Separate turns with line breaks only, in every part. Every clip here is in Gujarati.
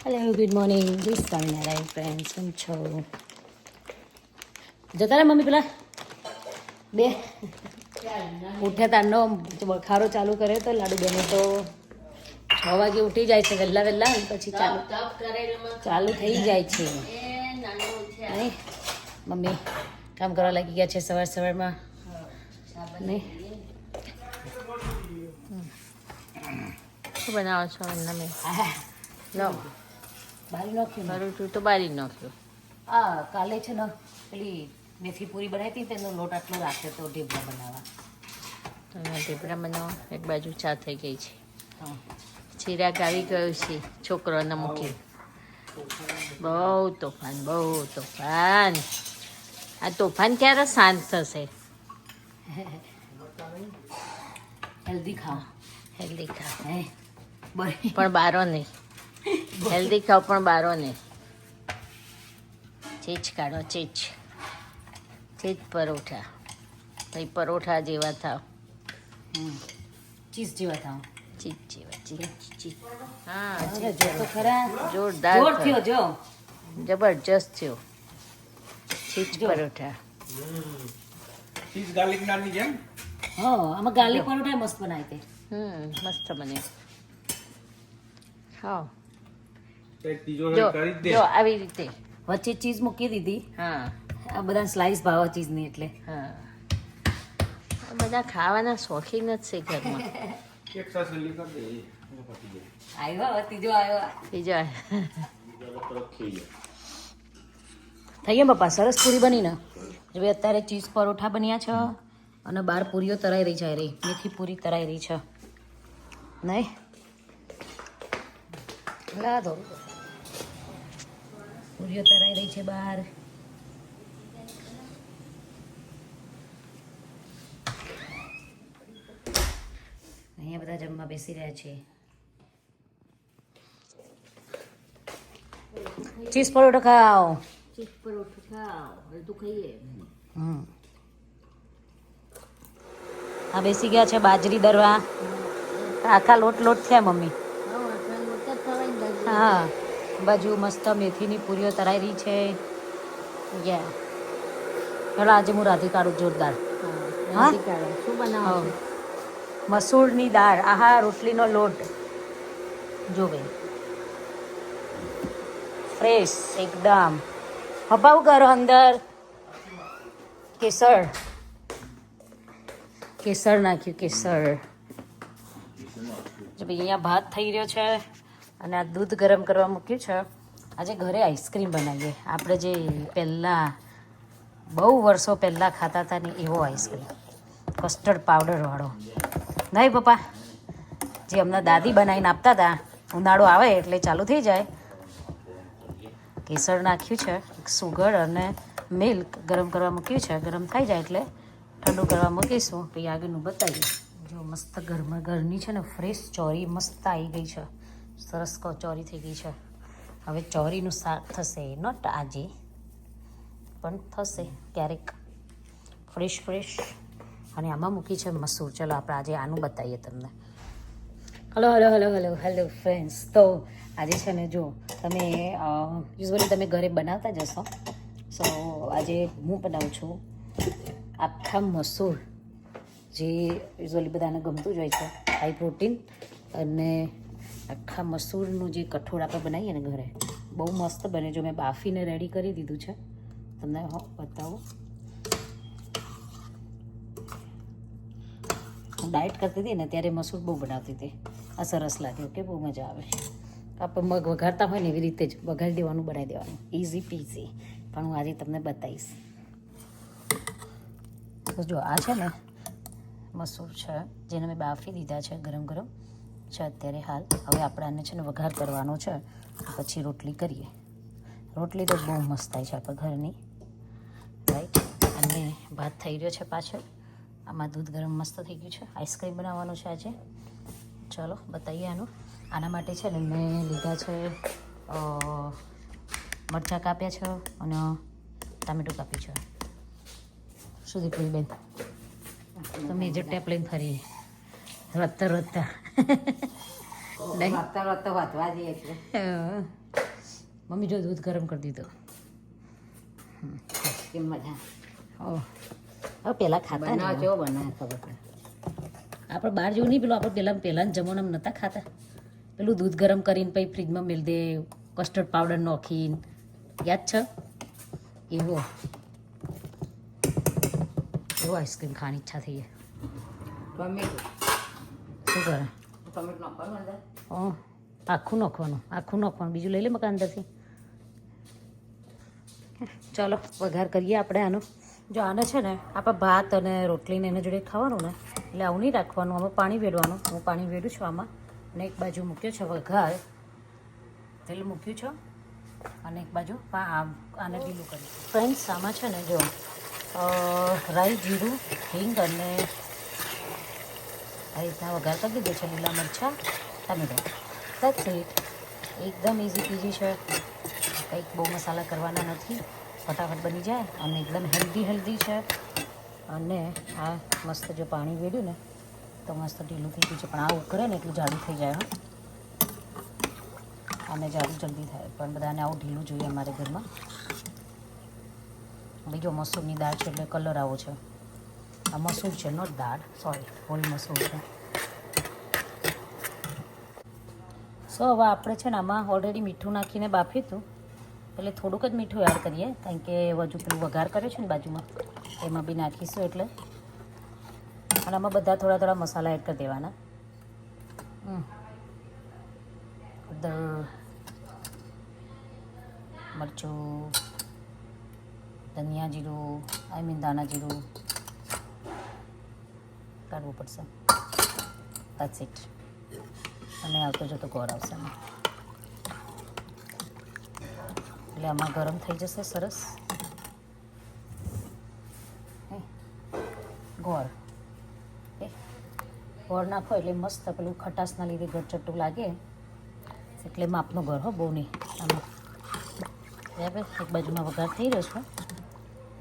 હેલો ગુડ મોર્નિંગ જય સ્વામિનારાયણ ફ્રેન્ડ્સ કેમ છો જતા રે મમ્મી પેલા બે ઉઠ્યા તારનો બખારો ચાલુ કર્યો તો લાડુ બેને તો 6 વાગે ઉઠી જાય છે વહેલા વહેલા પછી ચાલુ થઈ જાય છે અને મમ્મી કામ કરવા લાગી ગયા છે સવાર સવારમાં નહીં
શું બનાવો છો તમે? લો
બારી નાખ્યું
મારું તું તો બારી નાખ્યો.
હા કાલે છે ને પેલી મેથી પૂરી બનાવી હતી તેનો લોટ આટલો રાખ્યો તો ઢેબરા બનાવવા.
તમે ઢેબરા બનાવો. એક બાજુ ચા થઈ ગઈ છે.
હા
ચિરાગ આવી ગયો છે છોકરોને મૂકી. બહુ તોફાન. આ તોફાન ક્યારે શાંત થશે?
હેલ્ધી ખાઓ
હેલ્ધી ખાઓ
હે બરી
પણ બારો નહીં. હેલ્ધી ખાઓ પણ બારો નહીં. ચીજ કાઢો ચીજ પરોઠા. ભાઈ પરોઠા જેવા થાવ.
ચીઝ જેવા થાવ
ચીજ જેવા ચીજ. હા
અરે જો તો ખરા
જોરદાર
જોર થયો જો
જબરજસ્ત થયો. ચીજ
જો.
પરોઠા.
ચીઝ ગાર્લિક નાની જેમ
હા આમાં ગાર્લિક પરોઠા મસ્ત બનાવી તે
મસ્ત બને. હા
એક ત્રીજો
જો
કરી જ દે.
જો આવી રીતે.
વચ્ચે ચીઝ મૂકી દીધી
હા
આ બધા સ્લાઈસ ભાવે ચીઝની એટલે
હા આ બધા ખાવાના શોખીન જ છે ઘરમાં.
એક સાસલી કરી દે એટલે પતી જાય.
આવ્યો હવે ત્રીજો આવ્યો
બીજા
બીજો તરત થઈ જાય.
થઈ ગયા પપ્પા સરસ પૂરી બની ને જો અત્યારે ચીઝ પરોઠા બન્યા છે અને 12 પૂરીઓ તરાઈ રહી છે રે મેથી પૂરી તરાઈ રહી છે નહીં લા દો પૂરીઓ તરાઈ રહી છે બહાર અહીંયા બધા જમવા બેસી રહ્યા છે ચીઝ પરોઠો ખાઓ
ચીજ પરોઠું ખાઓ બધું ખાઈએ.
આ બેસી ગયા છે બાજરી દરવા આખા લોટ થયા મમ્મી હા બાજુ મસ્ત મેથીની પૂરીઓ તરાઈ રહી છે યા ચાલો આજે હું રાધી કાઢું જોરદાર હા?
શું બનાવો છો?
મસૂરની દાળ આહા રોટલીનો લોટ જો ભાઈ ફ્રેશ એકદમ હપાવ કરો અંદર કેસર નાખ્યું કેસર જો ભાઈ અહીંયા ભાત થઈ રહ્યો છે અને આ દૂધ ગરમ કરવા મૂક્યું છે આજે ઘરે આઈસ્ક્રીમ બનાવીએ આપણે જે પહેલાં બહુ વર્ષો પહેલાં ખાતા હતા ને એવો આઈસ્ક્રીમ કસ્ટર્ડ પાવડરવાળો નહીં પપ્પા જે હમણાં દાદી બનાવીને આપતા હતા ઉનાળો આવે એટલે ચાલુ થઈ જાય કેસર નાખ્યું છે સુગર અને મિલ્ક ગરમ કરવા મૂક્યું છે ગરમ થઈ જાય એટલે ઠંડુ કરવા મૂકીશું પછી આગળનું બતાવીએ જો મસ્ત ઘરની છે ને ફ્રેશ ચોરી મસ્ત આવી ગઈ છે સરસ ચોરી થઈ ગઈ છે હવે ચોરીનું શાક થશે નોટ આજે પણ થશે ક્યારેક ફ્રેશ અને આમાં મૂકી છે મસૂર ચલો આપણે આજે આનું બતાવીએ તમને હેલો ફ્રેન્ડ્સ તો આજે છે ને જો તમે યુઝવલી તમે ઘરે બનાવતા જ હશો સો આજે હું બનાવું છું આખા મસૂર જે યુઝવલી બધાને ગમતું જ હોય છે હાઈ પ્રોટીન અને આખા મસૂરનું જે કઠોળ આપણે બનાવીએ ને ઘરે બહુ મસ્ત બને જો મેં બાફીને રેડી કરી દીધું છે તમને બતાવું હું ડાયટ કરતી હતી ને ત્યારે મસૂર બહુ બનાવતી હતી આ સરસ લાગ્યો કે બહુ મજા આવે આપણે મગ વઘારતા હોય ને એવી રીતે જ વઘારી દેવાનું બનાવી દેવાનું ઇઝી પીઝી પણ હું આજે તમને બતાવીશ તો જો આ છે ને મસૂર છે જેને મેં બાફી દીધા છે ગરમ છે અત્યારે હાલ હવે આપણે આને છે ને વઘાર કરવાનો છે પછી રોટલી કરીએ રોટલી તો બહુ મસ્ત થાય છે આપણે ઘરની રાઈટ અને ભાત થઈ રહ્યો છે પાછળ આમાં દૂધ ગરમ મસ્ત થઈ ગયું છે આઈસ્ક્રીમ બનાવવાનું છે આજે ચલો બતાવીએ આના માટે છે ને મેં લીધા છે મરચાં કાપ્યા છે અને ટામેટું કાપ્યું છે સુધી પૂરી બેન તમે જે ટેપ લઈને ફરી રત્તા
વાતવા જઈએ એટલે
મમ્મી જો દૂધ ગરમ કરી દીધું.
કેમ મજા
ઓહ હવે પહેલાં ખાતા
બનાવ
ને
કેવો બનાવે ખબર પડે.
આપણે બહાર જેવું નહીં પેલું આપણે પહેલાં જમાનામાં નહોતા ખાતા પેલું દૂધ ગરમ કરીને પછી ફ્રીજમાં મેળ દે કસ્ટર્ડ પાવડર નાખીને યાદ છે એવો આઈસ્ક્રીમ ખાવાની ઈચ્છા થઈ છે.
ટમેટું
શું કરે
ટમેટું નાખવાનું અંદર.
આખું નાખવાનું બીજું લઈ લે મકા અંદરથી. ચાલો વઘાર કરીએ આપણે આનો. જો આને છે ને આપણે ભાત અને રોટલીને એના જોડે ખાવાનું ને એટલે આવું નહીં રાખવાનું. આમાં પાણી વેડવાનું. હું પાણી વેડું છું આમાં અને એક બાજુ મૂક્યો છે વઘાર તેલ મૂક્યું છે અને એક બાજુ આને ઢીલું કર્યું. ફ્રેન્ડ્સ આમાં છે ને જો રાઈ જીરું હિંગ અને આ રીતના વઘાર કરી દીધો છે. લીલા મરચાં ટમેટો ધેટ્સ ઇટ. એકદમ ઇઝી પીઝી છે. કંઈક બહુ મસાલા કરવાના નથી. ફટાફટ બની જાય અને એકદમ હેલ્ધી છે. અને આ મસ્ત જો પાણી વેડ્યું ને તો મસ્ત ઢીલું થઈ ગયું છે. પણ આ ઉકળે ને એટલું જાડું થઈ જાય. અને જાડું જલ્દી થાય પણ બધાને આવું ઢીલું જોઈએ અમારે ઘરમાં. બીજો મસૂરની દાળ છે એટલે કલર આવો છે. આ મસૂર છે નોટ દાળ, સોરી હોલ મસૂર છે. સો હવે આપણે છે ને આમાં ઓલરેડી મીઠું નાખીને બાફ્યું હતું એટલે થોડુંક જ મીઠું એડ કરીએ કારણ કે હજુ પેલું વઘાર કર્યો છે ને બાજુમાં એમાં બી નાખીશું એટલે. અને આમાં બધા થોડા મસાલા એડ કરી દેવાના. મરચું, ધનિયા જીરું, દાણા જીરું કાઢવું પડશે. That's it. અને આવતો જતો ગોળ આવશે એટલે આમાં ગરમ થઈ જશે સરસ. ગોળ નાખો એટલે મસ્ત પેલું ખટાશના લીધે ગળચટ્ટું લાગે એટલે માપનો ગોળ હો બહુ નહીં. આમાં બરાબર એક બાજુમાં વઘાર થઈ રહ્યો છે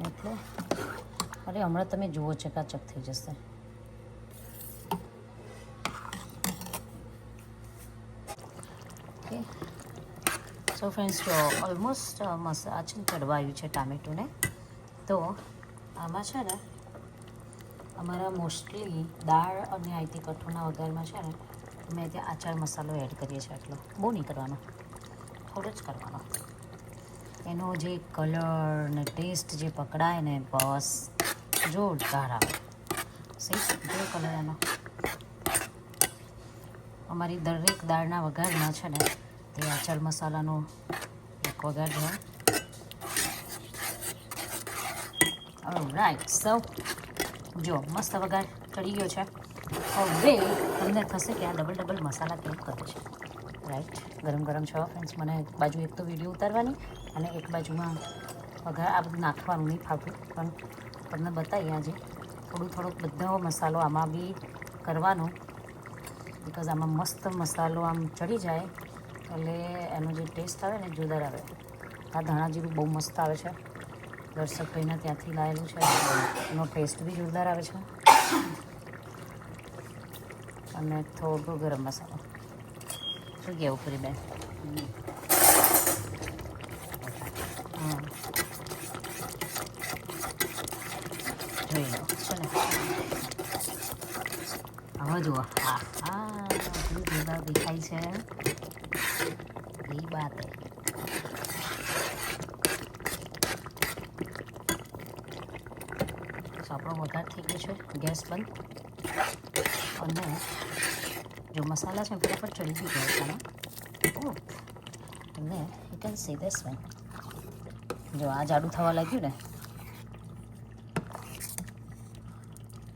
એટલે અરે હમણાં તમે જુઓ ચકાચક થઈ જશે. ઓકે સો ફ્રેન્ડ્સ જો ઓલમોસ્ટ આ છે ને ચડવાયું છે ટામેટુંને. તો આમાં છે ને અમારા મોસ્ટલી દાળ અને આઈતી કઠોળના વઘારમાં છે ને મેં ત્યાં આચાર મસાલો એડ કરીએ છીએ. એટલો બહુ નહીં કરવાનો, થોડો જ કરવાનો. એનો જે કલર ને ટેસ્ટ જે પકડાય ને બસ જોરદાર આવે. સહી જો કલર એનો. અમારી દરેક દાળના વઘારમાં છે ને તે આચાર મસાલાનો એક વઘાર જાય. રાઈટ સો જો મસ્ત વઘાર ચડી ગયો છે. હવે તમને થશે કે આ ડબલ મસાલા કેમ કરે છે. રાઈટ ગરમ છે ફ્રેન્ડ્સ. મને એક બાજુ એક તો વિડીયો ઉતારવાની અને એક બાજુમાં વઘાર આ બધું નાખવાનું નહીં ફાવતું પણ તમને બતાવીએ આજે થોડોક બધો મસાલો આમાં બી કરવાનો બિકોઝ આમાં મસ્ત મસાલો આમ ચડી જાય એટલે એનો જે ટેસ્ટ આવે ને જોરદાર આવે. આ ધાણા જીરું બહુ મસ્ત આવે છે. દર્શકભાઈને ત્યાંથી લાવેલું છે. એનો ટેસ્ટ બી જોરદાર આવે છે. અને થોડો ગરમ મસાલો. શું કહેવું પૂરી બેન? જોઈ લો છે ને. હવે જુઓ એટલું જોરદાર દેખાય છે એ વાત. આપણો વઘાર થઈ ગયો છે. ગેસ બંધ. અને જો મસાલા છે ફટાફટ ચડી બી જાય છે. અને you can see this one. જો આ જાડું થવા લાગ્યું ને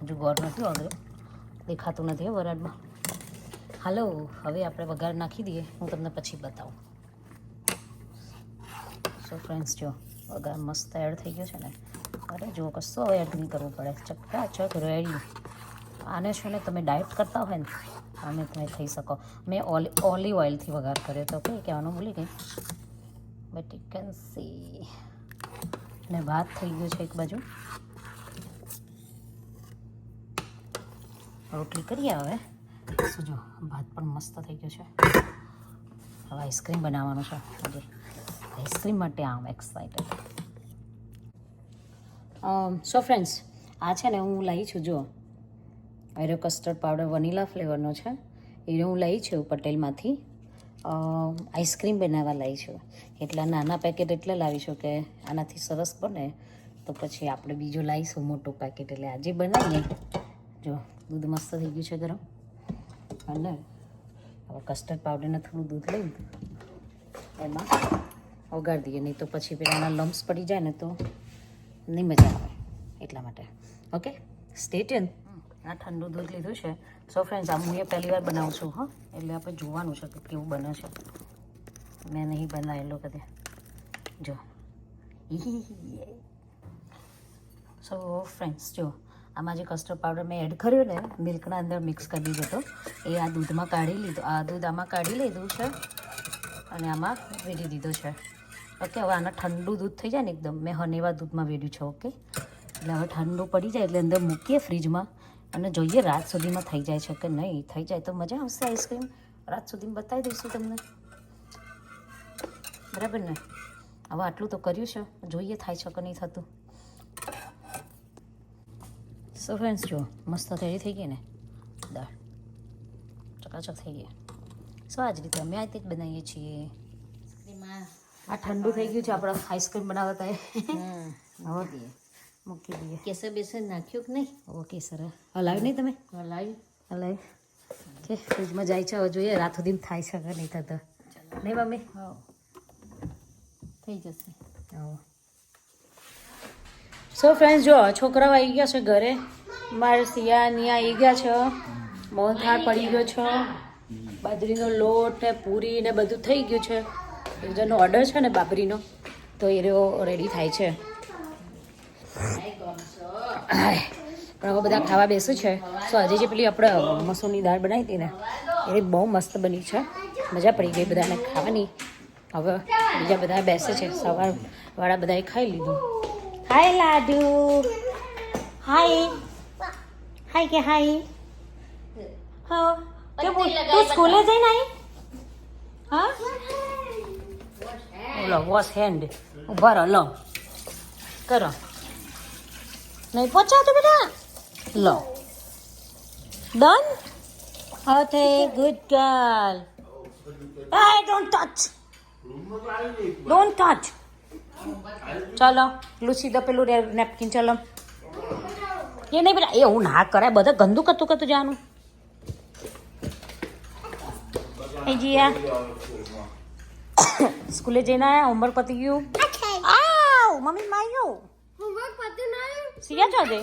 હજુ ગોળ નથી વગેરે દેખાતું નથી વરાળમાં. હાલો હવે આપણે વઘાર નાખી દઈએ. હું તમને પછી બતાવું. સો ફ્રેન્ડ્સ જો વઘાર મસ્ત એડ થઈ ગયો છે ને. અરે જો કશું હવે એડ નહીં કરવું પડે. ચકાચક રેડી. આને છે ને તમે ડાયટ કરતા હોય ને અમે તમે થઈ શકો. મેં ઓલિવ ઓઇલથી વઘાર કર્યો તો કંઈ કહેવાનું ભૂલી ગઈ. But you can see. ને ભાત થઈ ગયો છે એક બાજુ. રોટલી કરીએ હવે. શું જો ભાત પણ મસ્ત થઈ ગયો છે. હવે આઈસ્ક્રીમ બનાવવાનું છે આજે. આઈસ્ક્રીમ માટે આમ એક્સાઇટેડ. સો ફ્રેન્ડ્સ, આ છે ને હું લાવી છું, જો એરો કસ્ટર્ડ પાવડર વનીલા ફ્લેવરનો છે. એ હું લાવી છું પટેલમાંથી. આઈસ્ક્રીમ બનાવવા લાવી છું. એટલા નાના પેકેટ એટલે લાવીશું કે આનાથી સરસ બને. તો પછી આપણે બીજું લાવીશું મોટું પેકેટ. એટલે આજે બનાવીએ. જો દૂધ મસ્ત થઈ ગયું છે ગરમ. અને હવે કસ્ટર્ડ પાવડરને થોડું દૂધ લઈ એમાં ઓગાળી દઈએ, નહીં તો પછી પેલાના લમ્સ પડી જાય ને તો નહીં મજા આવે. એટલા માટે ઓકે, સ્ટે ટ્યુન. આ ઠંડુ દૂધ લીધું છે. સો ફ્રેન્ડ્સ, આ હું એ પહેલી વાર બનાવું છું. હા, એટલે આપણે જોવાનું છે કે કેવું બને છે. મેં નહીં બનાવેલો કદે. જો સો ફ્રેન્ડ્સ, જો આમાં જે કસ્ટર્ડ પાવડર મેં એડ કર્યો ને મિલ્કના અંદર મિક્સ કરી દીધો હતો, એ આ દૂધમાં કાઢી લીધો. આ દૂધ આમાં કાઢી લીધું છે અને આમાં વેડી દીધો છે. ઓકે, હવે આના ઠંડુ દૂધ થઈ જાય ને એકદમ, મેં હનેવા દૂધમાં વેડ્યું છે. ઓકે, એટલે હવે ઠંડુ પડી જાય એટલે અંદર મૂકીએ ફ્રીજમાં અને જોઈએ રાત સુધીમાં થઈ જાય છે કે નહીં. થઈ જાય તો મજા આવશે. આઈસ્ક્રીમ રાત સુધીમાં બતાવી દઈશું તમને, બરાબર ને? હવે આટલું તો કર્યું છે, જોઈએ થાય છે કે નહીં થતું. સો ફ્રેન્ડ્સ, જો મસ્ત તૈયારી થઈ ગઈ ને દાળ, ચકાચક થઈ ગઈ. સો આ જ રીતે અમે આ રીતે જ બનાવીએ છીએ. આ ઠંડુ થઈ ગયું છે આપણે આઈસ્ક્રીમ બનાવતા. હવે મૂકી દઈએ.
કેસર બેસર નાખ્યું કે નહીં?
ઓકે સર, હલાવ્યું નહીં તમે? હલાવ્યું કે ફ્રીજમાં જાય છે. હવે જોઈએ રાત સુધી થાય છે કે નહીં થતો. નહીં મમ્મી?
હા, થઈ જશે.
સો ફ્રેન્ડ્સ, જો છોકરાઓ આવી ગયા છે ઘરે. મારા સિયાની આવી ગયા છે. મોહનથાળ પડી ગયો છે, બાજરીનો લોટ ને પૂરી ને બધું થઈ ગયું છે. જેનો ઓર્ડર છે ને બાબરીનો, તો એ રેડી થાય છે. પણ હવે બધા ખાવા બેસું છે. સો આજે જે પેલી આપણે મસૂરની દાળ બનાવી હતી ને એ બહુ મસ્ત બની છે. મજા પડી ગઈ બધાને ખાવાની. હવે બીજા બધા બેસે છે. સવારવાળા બધાએ ખાઈ લીધું. હાય લાડુ, હાય હાય કે હાય. હા, તું સ્કૂલે જઈને આવી? હા, લો વોશ હેન્ડ. ઉભા રહો, લો કરો. નહીં પહોંચાતું બેટા. લો done. Okay, good girl. Hey, don't touch. Don't touch. ચલો લૂસી દો પેલું નેપકિન. ચલો એ નહીં બેટા, એ હું ના કરાય. બધા ગંદુ કરતું કરતું જવાનું. એ જીયા સ્કૂલે જઈને આયા? હોમવર્ક પતી ગયું? આવ મમ્મી માર્યો.
હોમવર્ક પત્યું નહીં?
સિયા છો દે.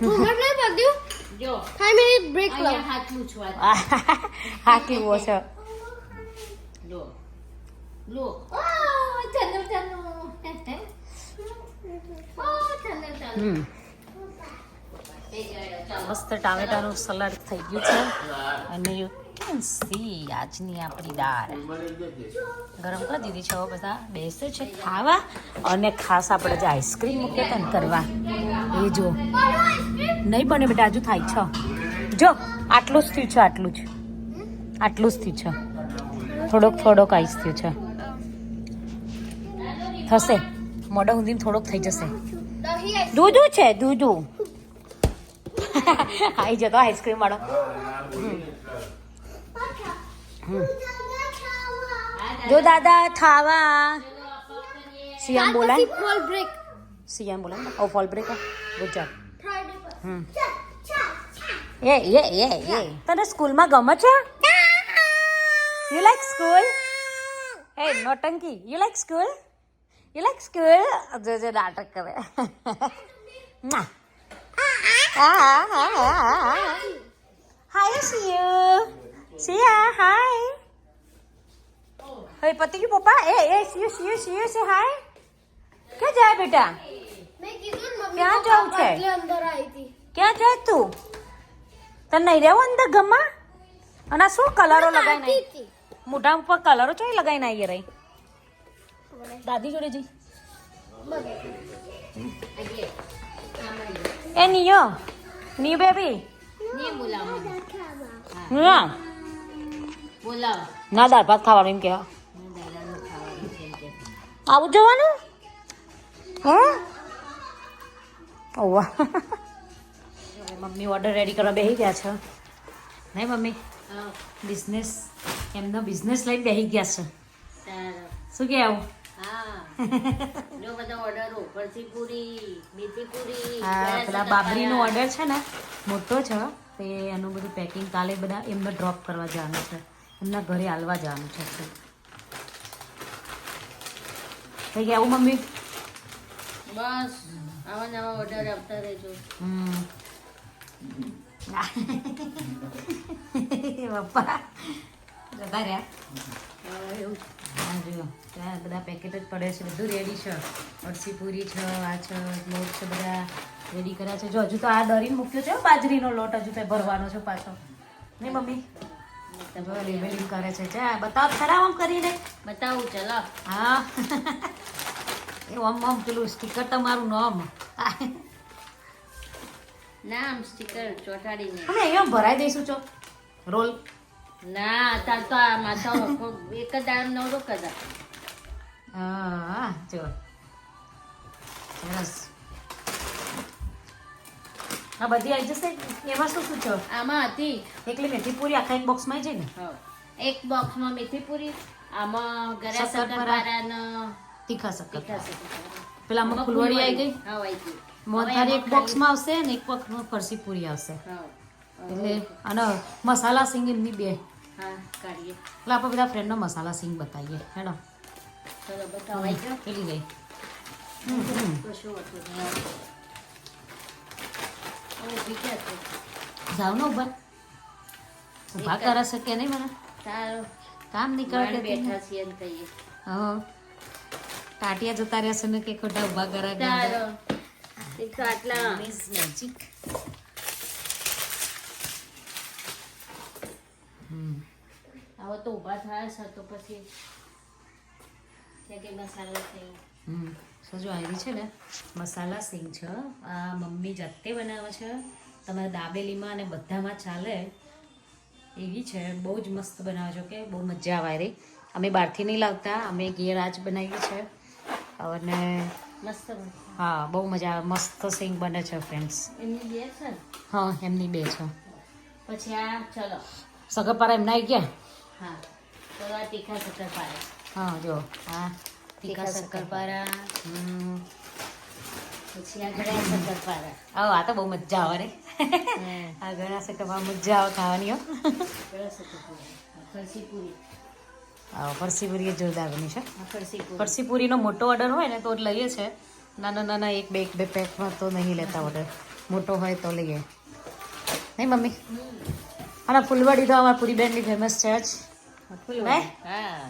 હોમવર્ક નહીં પત્યું?
જો
5 મિનિટ બ્રેક લો.
અહીંયા હાથ લૂછવા દે.
હા કેવો છે.
લો લો. ઓ ચલો ચલો. ઓ ચલો ચલો.
મસ્ત ટામેટાનું સલાડ થઈ ગયું છે. અને યુ કેન સી આજની આપણી દાળ ગરમ કરી દીધી છે. હવે બધા બેસે છે ખાવા. અને ખાસ આપણે જે આઈસ્ક્રીમ મૂકીએ હતા ને કરવા, એ જો નહીં બને બેટા, હજુ થાય છે. જો આટલું જ થયું છે, આટલું જ થયું છે. થોડોક આઈસ થયું છે. થશે મોઢા સુધી થોડોક થઈ જશે. દૂધું છે, દૂધું. આવી જતો આઈસ્ક્રીમ વાળો. જો દાદા ખાવા. સિયામ બોલાય,
ફોલ બ્રેક.
સિયામ બોલાય. ઓ ફોલ બ્રેક. Good job. એ તને સ્કૂલમાં ગમે છે? You like school? હે નોટંકી, યુ લાઈક સ્કૂલ? જો નાટક કરે. હાય સિયા હાય. હવે પતિ ગયું પપ્પા. એ સિયુ સે હાય. ક્યાં જાય બેટા?
મેં કીધું ને મમ્મી
ક્યાં જવું છે?
એટલે અંદર આવી હતી.
ક્યાં જાય તું? તને નહીં રહેવું અંદર ગમમાં? અને આ શું કલરો લગાવીને આવી?
હતી.
મોઢા ઉપર કલરો ચોઈ લગાવીને આવી રહી? દાદી જોડે જઈ. એ નિયો બેબી.
ને બોલાવો.
હા
પુલાવ
ના દાળ ભાત ખાવાનું એમ કહેવા
દાદાનું ખાવાનું છે એમ કે.
આવું જવાનું હા ઓવા મમ્મી ઓર્ડર રેડી કરવા બેસી ગયા છે નહીં મમ્મી
હા,
બિઝનેસ એમનો બિઝનેસ લઈને બેસી ગયા છે
સારું.
શું કે આવું
હા જો બધા ઓર્ડરો ફરસી પૂરી મેથી પૂરી
આ
ગળા
પેલા
સકરપારા.
બાબરીનો ઓર્ડર છે ને મોટો છે તે એનું બધું પેકિંગ કાલે બધા એમને ડ્રોપ કરવા જવાનું છે એમના ઘરે હાલવા જવાનું છે થઈ ગયા આવું મમ્મી
બસ આવા નવા ઓર્ડર આપતા રહેજો.
હમ પપ્પા જતા રહ્યા
હા, એવું.
હા જો ત્યાં બધા પેકેટ જ પડે છે બધું રેડી છે અળસી પૂરી છે આ છે લોટ છે બધા રેડી કર્યા છે જો હજુ તો આ દરીને મૂક્યો છે બાજરીનો લોટ હજુ તો ભરવાનો છે પાછો નહીં મમ્મી જો લેબલિંગ કરે છે ચા બતાવ ખરા આમ કરીને
બતાવું ચલો.
હા એ આમ આમ પેલું સ્ટીકર તમારું નામ
નામ સ્ટીકર ચોટાડીને.
અમે અહીંયા ભરાઈ દઈશું ચો રોલ
ના તાર તો આ માથા એક જ દાળ નવરો કદા.
હા જો સરસ આ બધી આવી જશે એમાં શું શું છે
આમાં હતી
એકલી મેથી પૂરી આખા એક બોક્સમાં આવી જાય ને
હા, એક બોક્સમાં મેથી પૂરી, આમાં ગળા
શક્કરપારા.
શક્કરપારાનો
તીખા શક્કર
તીખા શક્કરપારા.
પેલા આમાં ફૂલવડી આવી ગઈ
હા, આવી ગઈ.
મોહનથાળ
હવે
એક બોક્સમાં આવશે ને એક બોક્સમાં ફરસી પૂરી આવશે
હા,
એટલે અને મસાલા સિંગ એમની બે
હા, કાઢીએ.
એટલે આપણે બધા ફ્રેન્ડનો મસાલા સિંગ બતાવીએ હેડો
ચલો બતાવાઈ ગયો.
પેલી ગઈ
કશું હતું નહીં. હવે ઊભી ક્યાં છે?
જાવ ને ઉભા ઉભા કરે છે કે નહીં મને
સારું.
કામ નહીં
માંડ
કરે
બેઠા છીએ ને કહીએ.
હા ટાટિયા જતા રહ્યા છે ને કે ખોટા ઉભા કરા
સારું. એક તો આટલા
મેજિક
હવે તો ઊભા થયા છે તો પછી ત્યાં કે મસાલો થયો.
સજો આવી છે ને મસાલા સિંગ છે આ મમ્મી જાતે બનાવે છે તમારે દાબેલીમાં અને બધામાં ચાલે એવી છે બહુ જ મસ્ત બનાવે છો કે બહુ મજા આવે રહી અમે બહારથી નહીં લાવતા અમે ઘેર આજ બનાવી છે અને
મસ્ત બને.
હા બહુ મજા આવે મસ્ત સિંગ બને છે ફ્રેન્ડ્સ
એમની બે છે ને
હા એમની બે છે
પછી આ ચલો.
સગરપારા એમના આવી ગયા
હા, ચલો આ તીખા શક્કરપારા.
હા જો હા તીખા
તીખા
શક્કરપારા
પછી આ ગળા શક્કરપારા.
આ તો બહુ મજા આવે રે આ ઘણા શક્કરપારા મજા આવે ખાવાની હો
ગળા શક્કરપારા. ફરસી પૂરી.
હા ફરસી પૂરી એ જોરદાર બની છે
આ ફરસી પૂરી.
ફરસી પૂરીનો મોટો ઓર્ડર હોય ને તો જ લઈએ છે નાના નાના એક બે પેકમાં તો નહીં લેતા ઓર્ડર મોટો હોય તો લઈએ નહીં મમ્મી અને ફૂલવડી તો અમારા પૂરી બેનની ફેમસ છે જ
ફૂલવડી. હા.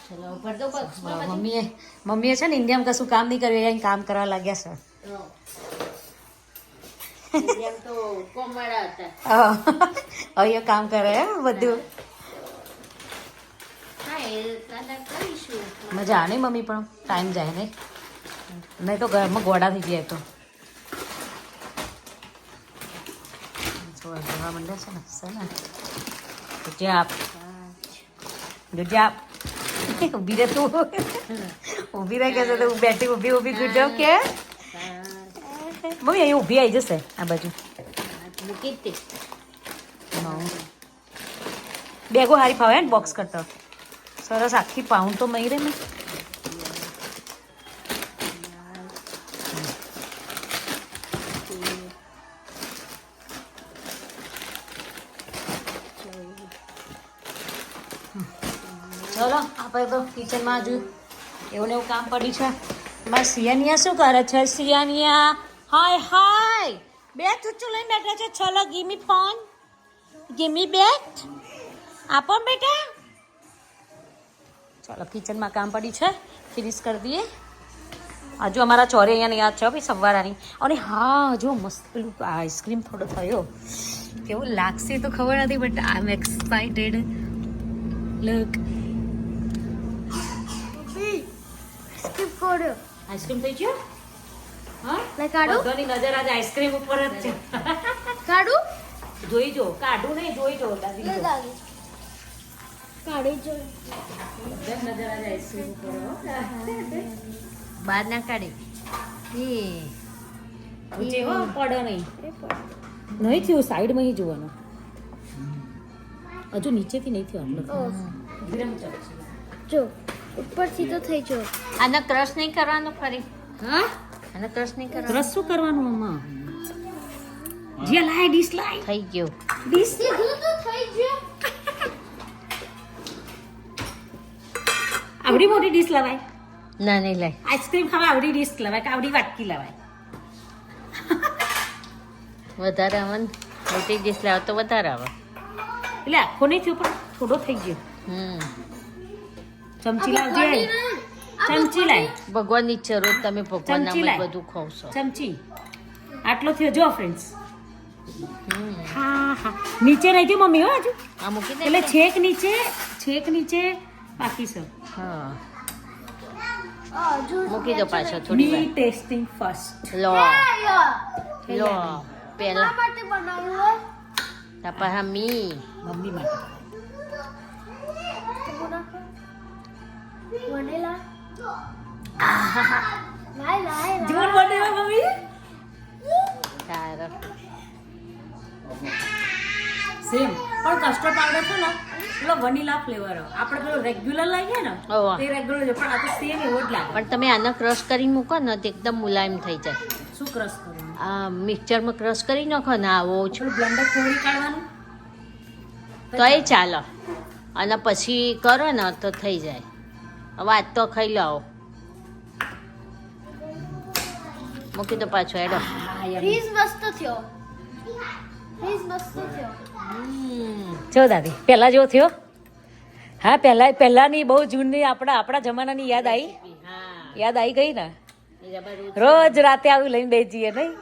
ચલો ઉપર તો બોક્સમાં બધું.
મમ્મીએ છે ને ઇન્ડિયામાં કશું કામ નહીં કર્યું અહીંયા કામ કરવા લાગ્યા છે
એમ તો કોમવાળા હતા.
અહીંયા કામ કરે હે બધું
હા, એ દાદા કરીશું.
મજા આવે નહીં મમ્મી પણ ટાઈમ જાય નહીં નહીં તો ઘરમાં ગોડા થઈ જાય તો જોવા માંડ્યા છે ને ગુજાબ ગુજાબ ઊભી રહે તું ઊભી રહે કે છે તો બેઠી ઊભી ગુજાબ કે મમ્મી અહીં ઊભી આવી જશે આ બાજુ
મૂકી જ તે.
બેગો હારી ફાવે ને બોક્સ કરતો સરસ આખી પાઉન્ડ તો મહી રહે ને ચલો આપણે તો કિચનમાં હજુ એવું ને એવું કામ પડ્યું છે મારા સિયાનિયા શું કરે છે સિયાનિયા હાય હાય બે ચૂચું લઈને બેઠા છે ચલો ગીમી ફોન ગીમી બેટ આપો બેટા ચાલો કિચનમાં કામ પડ્યું છે ફિનિશ કરી દઈએ હજુ અમારા ચોરે અહીંયા યાદ છે ભાઈ સવારાની અને હા હજુ મસ્ત પેલું આઈસ્ક્રીમ થોડો થયો કેવું લાગશે તો ખબર નથી but I am excited look
Skip code.
Ice cream થઈ ગયો હા
Like કાઢું?
બધાની નજર આજે આઈસ્ક્રીમ ઉપર જ છે
કાઢું?
જોઈ જો, કાઢું નહીં, જોઈ જો દાદી જો.
કાઢી જો
જબ નજર આ જાય આઈસ્ક્રીમ ઉપર હો.
બહાર ના કાઢે એ
ઊંચે હો, પડે નહીં. નહીં થયું, સાઈડમાં ହିଁ જોવાનું. હજુ નીચેથી નહીં થયું આટલું. ધીરે ચાલો.
જો ઉપરથી તો થઈ જો
આને ક્રશ નહીં કરવાનું ફરી
હા,
આને ક્રશ નહીં કરવાનું
રસ શું કરવાનું મમ્મા? જ્યાં લાય ડીશ લાય.
થઈ ગયું
ડીશ
સીધું તો થઈ ગયો
આવડી મોટી ડીશ લવાય.
ના નહીં લાય
આઈસ્ક્રીમ ખાવા આવડી ડીશ લવાય કે આવડી વાટકી લવાય?
વધારે આવે ને મોટી ડીશ લાવો તો વધારે આવે
એટલે આખો નહીં થયો પણ થોડો થઈ ગયો. ચમચી લાવજે. ચમચી લાય.
ભગવાનની જરૂર તમે ભગવાનના
ચમચી લાય.
બધું ખાવશો
ચમચી આટલો થયો જો ફ્રેન્ડ્સ. હા હા, નીચે નહીં થયું મમ્મી હો હજુ.
આ મૂકી દે
એટલે છેક નીચે બાકી છે.
હા
હજુ
મૂકી દો પાછો થોડી
મી
વાર
ટેસ્ટિંગ ફર્સ્ટ.
લો
આયો
લો પેલા
માટે બનાવ્યું
તાપા મી
મમ્મી માટે.
વનેલા લાય લાય
જોર બનેવા મમ્મી.
તારો
સેમ પણ કસ્ટર્ડ પાવડર છે ને પેલો વનીલા ફ્લેવર આપણે પેલો રેગ્યુલર લાવીએ ને
ઓવા.
તે રેગ્યુલર છે પણ આ તો સેમ એવો જ લાગે.
પણ તમે આને ક્રશ કરી મૂકો ને તો એકદમ મુલાયમ થઈ જાય
શું ક્રશ કરવાનું?
આ મિક્સચરમાં ક્રશ કરી નાખો ને આવો
થોડું બ્લેન્ડર ખોડી કાઢવાનું.
તો એ ચાલો અને પછી કરો ને તો થઈ જાય હવે આજ તો ખાઈ લો મૂકી દો પાછો એડો
હા, યાર.
ફ્રીઝ મસ્ત થયો ફ્રીઝ મસ્ત થયો
જો દાદી પહેલા જેવો થયો. હા, પહેલાની બહુ જૂની આપણા જમાનાની યાદ આવી ગઈ ને. રોજ રાતે આવી લઈને બેસી જઈએ નહીં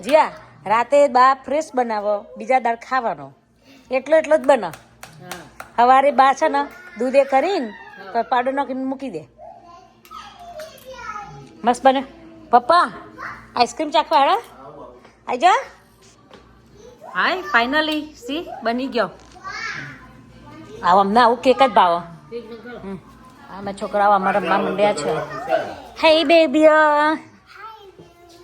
જીયા. રાતે બા ફ્રેશ બનાવો, બીજા દાળ ખાવાનો, એટલો જ બનાવ. સવારે બા છે ને દૂધે કરીને પાવડર નાખીને મૂકી દે. મસ્ત બને. પપ્પા આઈસ્ક્રીમ ચાખવા હાડા આઈ જા. હાય ફાઇનલી સી બની ગયો. આવો અમને આવું કેક જ ભાવો. આમાં છોકરાઓ અમારા રમવા માંડ્યા છે. હે બેબી,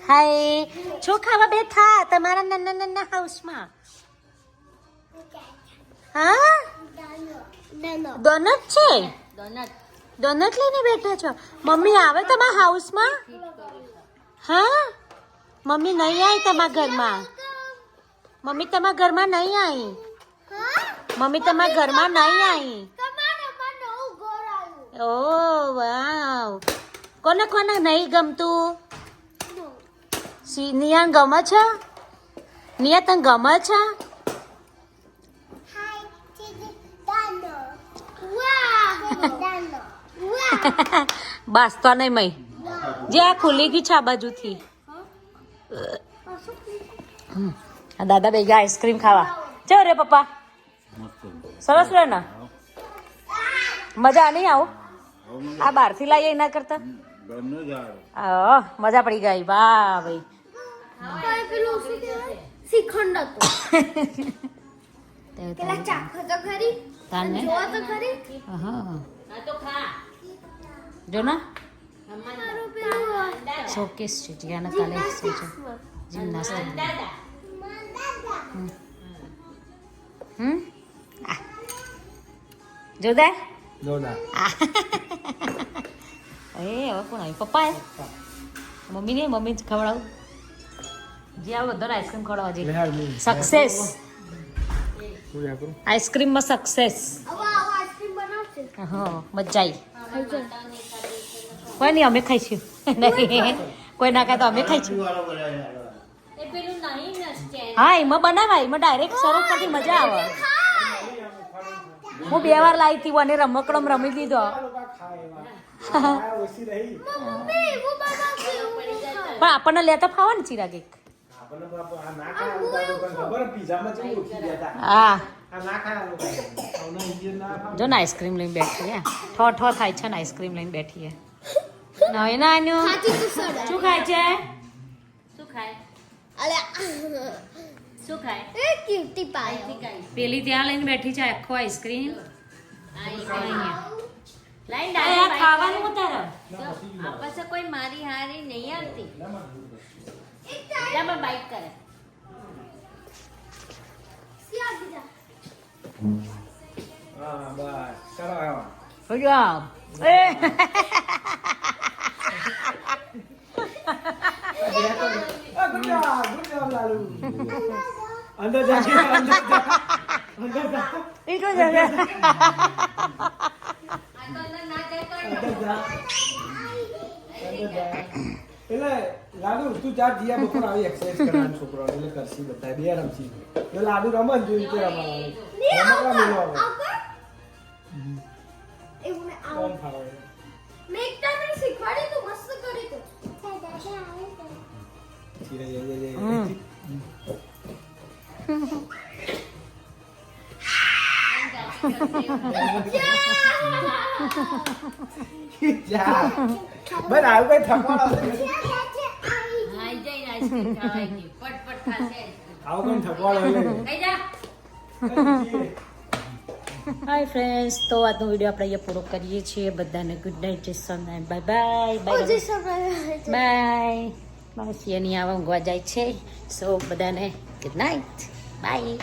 હાય. શું ખાવા બેઠા તમારા નાના હાઉસમાં? હા, ડોનટ છે. ડોનટ લઈને બેઠા છો. મમ્મી આવે તમારા હાઉસમાં? હા, મમ્મી નહીં આવી તમારા ઘરમાં. મમ્મી તમારા ઘરમાં નહીં આવી. મમ્મી તમારા ઘરમાં નહીં આવી. ઓ વાવ. કોને કોને નહીં ગમતું? નિયાન ગમે છે? નિયા તને ગમે છે? બસ તો નહીં મય જે આ ખુલી ગઈ છે આ બાજુથી. આ દાદા બે ગયા આઈસ્ક્રીમ ખાવા. ચો રે પપ્પા, સરસ રહે ને? મજા નહીં આવો આ બહારથી લાવીએ એના કરતા? મજા પડી ગઈ. વાહ ભાઈ.
પેલું શું કહેવાય શ્રીખંડ હતો પેલા ચાખો તો ખરી
તાને
જોવા તો ખરી
હા
આ તો ખા
જો ને
મારું પેલું
શોકેસ છે જ્યાં કાલે શું છે જિમ્નાસ્ટિક. જોરદાર. એ હવે કોણ આવ્યું? પપ્પા એ મમ્મી જ ખવડાવું. જે આવો બધાને આઈસ્ક્રીમ ખવડાવવા. સક્સેસ આઈસ્ક્રીમમાં સક્સેસ.
હવે આવો આઈસ્ક્રીમ બનાવશે
હા, મજા આવી. કોઈ નહીં, અમે ખાઈશું. નહીં કોઈ ના ખાય તો અમે ખાઈશું.
એ પેલું નહીં ને સ્ટેન્ડ
હા, એમાં બનાવાય. એમાં ડાયરેક્ટ સરસ પરથી મજા આવે. હું 2 વાર લાવી હતી અને રમકડમ રમી દીધો.
મમ્મી હું બનાવશે
પણ આપણને લેતા ફાવે ને ચિરાગ એક. હા, જો ને આઈસ્ક્રીમ લઈને બેઠી હે. ઠો થાય છે ને આઈસ્ક્રીમ લઈને બેઠી હે. નહીં નાનું
સાચી તો સડા
શું ખાય છે?
શું ખાય
અલે
શું ખાય
એ cutie pie.
અહીંથી કાઢ.
પેલી ત્યાં લઈને બેઠી છે આખો આઈસ્ક્રીમ
લાઈન
ખાવાનું ઉતારો
આ પાસે કોઈ મારી હારી નહીં આવતી જામાં બાઈક કરે
See how did that?
હા બસ કરો આવો
હજામ
ગુડ જોબ લાલુ અંદર જા અંદર જા
એ તો જશે
આ તો અંદર ના જાય તો
અંદર જા એટલે લાડુ તું ચાર જીયા બપોર આવી એક્સરસાઇઝ કરવાનું છોકરો એટલે કરશી બધા બે રમશી જો લાડુ રમન જોઈ રીતે રમવાનું રમકડા મેળવો હવે
એવું મેં
કોમ ફાવે
મેં એક ટાઈમ એને શીખવાડ્યું તું મસ્ત કરી તું
ધીરે જય જય જા બસ આવું કઈ થકવાડો
હાઈ જઈને આઈસ્ક્રીમ ખાવાય ગઈ પટપટ ખાશે
આવું કઈ થકવાડો
કઈ જા
હાય ફ્રેન્ડ્સ તો આજનો વિડીયો આપણે અહીંયા પૂરો કરીએ છીએ બધાને ગુડ નાઇટ જય સોમનાથ બાય બાય
ઓજી
બાય
સવારે
બાય બાય સિયાની આવા ઊંઘવા જાય છે સો બધાને ગુડ નાઇટ બાય